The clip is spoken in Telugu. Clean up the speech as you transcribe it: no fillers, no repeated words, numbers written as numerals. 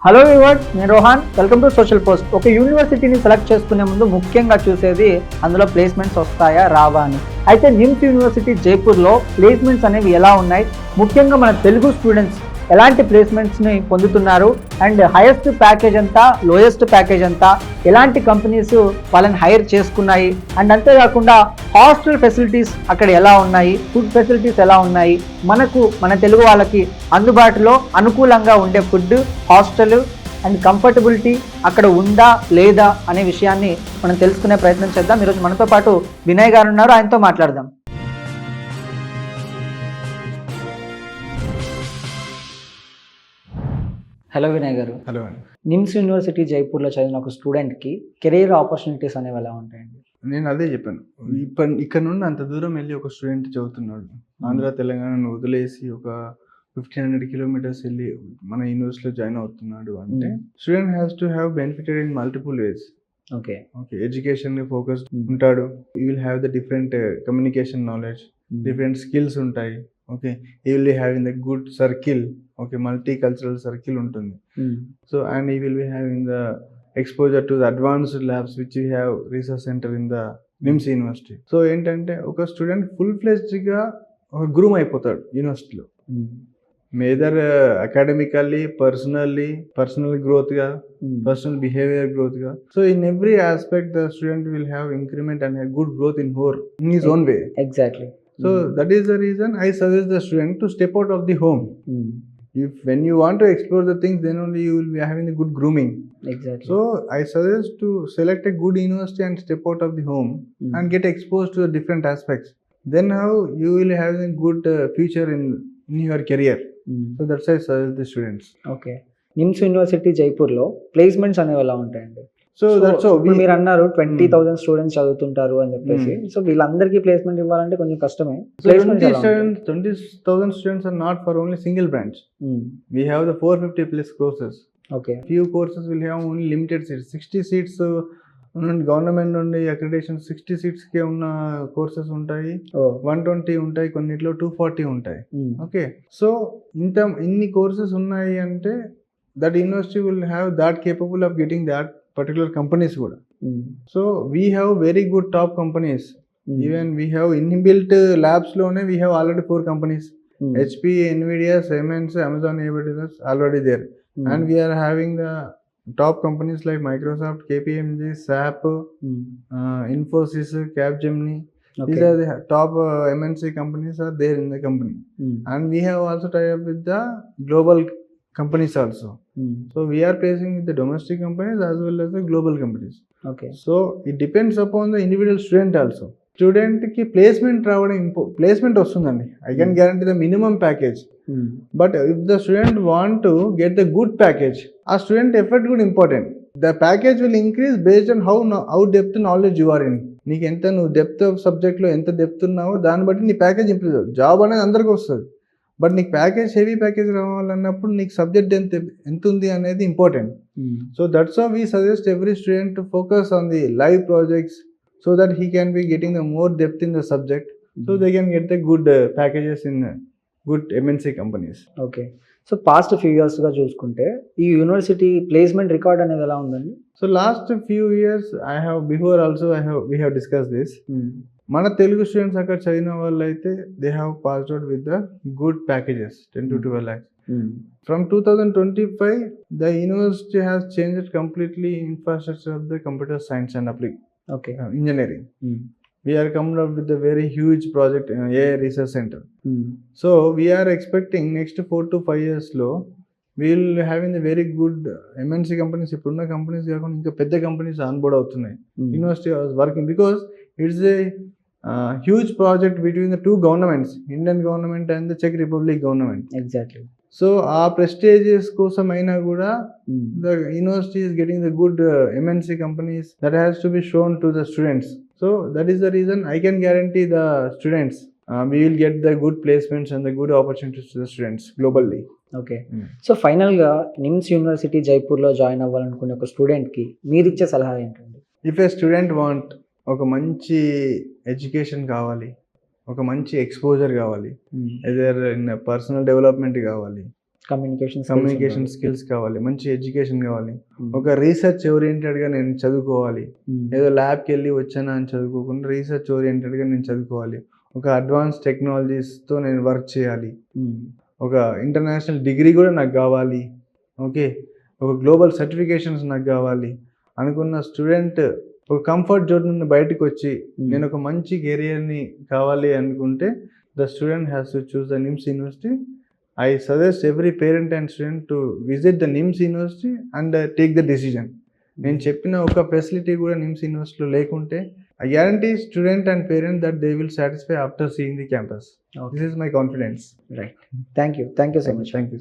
హలో వ్యూవర్స్, నేను Rohan. Welcome to social post. ఒక యూనివర్సిటీని సెలెక్ట్ చేసుకునే ముందు ముఖ్యంగా చూసేది అందులో ప్లేస్మెంట్స్ వస్తాయా రావా అని. అయితే నిమ్స్ యూనివర్సిటీ జైపూర్లో ప్లేస్మెంట్స్ అనేవి ఎలా ఉన్నాయి, ముఖ్యంగా మన తెలుగు స్టూడెంట్స్ ఎలాంటి ప్లేస్మెంట్స్ని పొందుతున్నారు, అండ్ హైయెస్ట్ ప్యాకేజ్ అంతా, లోయెస్ట్ ప్యాకేజ్ అంతా, ఎలాంటి కంపెనీస్ వాళ్ళని హైర్ చేసుకున్నాయి, అండ్ అంతేకాకుండా హాస్టల్ ఫెసిలిటీస్ అక్కడ ఎలా ఉన్నాయి, ఫుడ్ ఫెసిలిటీస్ ఎలా ఉన్నాయి, మన తెలుగు వాళ్ళకి అందుబాటులో అనుకూలంగా ఉండే ఫుడ్, హాస్టల్ అండ్ కంఫర్టబిలిటీ అక్కడ ఉందా లేదా అనే విషయాన్ని మనం తెలుసుకునే ప్రయత్నం చేద్దాం. ఈరోజు మనతో పాటు వినయ్ గారు ఉన్నారు, ఆయనతో మాట్లాడదాం. హలో వినయ్ గారు. హలో అండి. నిమ్స్ యూనివర్సిటీ జైపూర్లో చదివిన ఒక స్టూడెంట్కి కెరీర్ ఆపర్చునిటీస్ అనేవి ఎలా ఉంటాయండి? నేను అదే చెప్పాను. ఇక్కడ నుండి అంత దూరం వెళ్ళి ఒక స్టూడెంట్ చదువుతున్నాడు. ఆంధ్ర తెలంగాణను వదిలేసి ఒక 1500 కిలోమీటర్స్ వెళ్ళి మన యూనివర్సిటీలో జాయిన్ అవుతున్నాడు అంటే student has to have benefited in multiple ways. Okay, education focus ఉంటాడు. You will have the different communication knowledge, different skills ఉంటాయి. Okay, you will be having the good circle. Okay, multicultural circle ఉంటుంది. So and you will be having the exposure to the advanced labs which we have research center in the NIMS university. So ఏంటంటే ఒక స్టూడెంట్ ఫుల్ ఫ్లెజ్డ్గా ఒక గ్రూమ్ అయిపోతాడు యూనివర్సిటీలో. మేదర్ అకాడమికల్లీ, పర్సనల్ గ్రోత్గా, పర్సనల్ బిహేవియర్ గ్రోత్గా. So in every aspect the student will have increment and good growth in his own way. Exactly. So that is the reason I suggest the student to step out of the home. If when you want to explore the things, then only you will be having a good grooming. Exactly. So I suggest to select a good university and step out of the home and get exposed to the different aspects. Then how you will have a good future in your career. So that's why I suggest the students. Okay. NIMS university జైపూర్లో ప్లేస్మెంట్స్ అనేవి ఎలా ఉంటాయండి? So that's how మీరు అన్నారు 20,000 స్టూడెంట్స్ చదువుతుంటారు అని చెప్పేసి. సో వీళ్ళందరికీ ప్లేస్మెంట్ ఇవ్వాలంటే కొంచెం కష్టమే. 20,000 students are not for only single branch. We have the 450 plus courses. Okay. Few courses will have only limited seats. 60 seats government నుండి అక్రిడేషన్ 60 seats కే ఉన్న కోర్సెస్ ఉంటాయి. 120 ఉంటాయి, కొన్నిట్లో 240 ఉంటాయి. ఓకే, సో ఇన్ని కోర్సెస్ ఉన్నాయి అంటే that university will have that capable of getting that particular companies kuda. So we have very good top companies. Even we have inbuilt labs lone we have already 4 companies. HP, Nvidia, Siemens, Amazon, AWS already there. And we are having the top companies like Microsoft, KPMG, SAP, Infosys, Capgemini. Okay. These are the top MNC companies are there in the company. And we have also tied up with the global companies also. So we are placing with the domestic companies as well as the global companies. Okay. So it depends upon the individual student also. Student ki placement రావడం placement వస్తుందండి. I can guarantee the minimum package. But if the student want to get the good package, a student effort good important. The package will increase based on how depth knowledge you are in. నీకు ఎంత నువ్వు డెప్త్ ఆఫ్ సబ్జెక్ట్లో ఎంత డెప్త్ ఉన్నావో దాన్ని బట్టి నీ ప్యాకేజ్ ఇంప్రూవ్ అవుతుంది. జాబ్ అనేది అందరికీ వస్తుంది, బట్ నీకు ప్యాకేజ్ హెవీ ప్యాకేజ్ రావాలన్నప్పుడు నీకు సబ్జెక్ట్ ఎంత ఉంది అనేది important. So that's how we suggest every student to focus on the live projects so that he can be getting the more depth in the subject. So they can get the good packages in good MNC companies. Okay, so past few ఇయర్స్గా చూసుకుంటే ఈ యూనివర్సిటీ ప్లేస్మెంట్ రికార్డ్ అనేది ఎలా ఉందండి? So last few years we have discuss this. మన తెలుగు స్టూడెంట్స్ అక్కడ చదివిన వాళ్ళు అయితే they have passed out with the good packages 10 to 12 lakhs. From 2025 the university has changed completely infrastructure of the computer science and engineering. We are coming up with a very huge project, AI research center. So we are expecting next 4 to 5 years లో we will having the very good MNC companies. ఇప్పుడున్న కంపెనీస్ కాకుండా ఇంకా పెద్ద కంపెనీస్ ఆన్బోర్డ్ అవుతున్నాయి. University was working because it's a huge project between the two governments, Indian government and the Czech Republic government. Exactly. So ఆ prestigious కోసం అయినా కూడా the university is getting the good MNC companies that has to be shown to the students. So that is the reason I can guarantee the students we will get the good placements and the good opportunities to the students globally. Okay, so ఫైనల్గా నిమ్స్ యూనివర్సిటీ జైపూర్లో జాయిన్ అవ్వాలనుకునే ఒక స్టూడెంట్కి మీరు ఇచ్చే సలహా ఏంటండి? ఇఫ్ ఏ స్టూడెంట్ వాంట్ ఒక మంచి ఎడ్యుకేషన్ కావాలి, ఒక మంచి ఎక్స్పోజర్ కావాలి, ఎదర్ ఇన్ పర్సనల్ డెవలప్మెంట్ కావాలి, కమ్యూనికేషన్ స్కిల్స్ కావాలి, మంచి ఎడ్యుకేషన్ కావాలి, ఒక రీసెర్చ్ ఓరియంటెడ్గా నేను చదువుకోవాలి. ఏదో ల్యాబ్కి వెళ్ళి వచ్చానా అని చదువుకోకుండా రీసెర్చ్ ఓరియంటెడ్గా నేను చదువుకోవాలి. ఒక అడ్వాన్స్ టెక్నాలజీస్తో నేను వర్క్ చేయాలి. ఒక ఇంటర్నేషనల్ డిగ్రీ కూడా నాకు కావాలి. ఓకే, ఒక గ్లోబల్ సర్టిఫికేషన్స్ నాకు కావాలి అనుకున్న స్టూడెంట్ ఒక కంఫర్ట్ జోన్ నుండి బయటకు వచ్చి నేను ఒక మంచి కెరియర్ని కావాలి అనుకుంటే the student has to choose the NIMS university. I suggest every parent and student to visit the NIMS University and take the decision. నేను చెప్పిన ఒక ఫెసిలిటీ కూడా నిమ్స్ యూనివర్సిటీలో లేకుంటే I guarantee student and parent that they will satisfy after seeing the campus. Okay. This is my confidence. Right. Thank you so much. Thank you.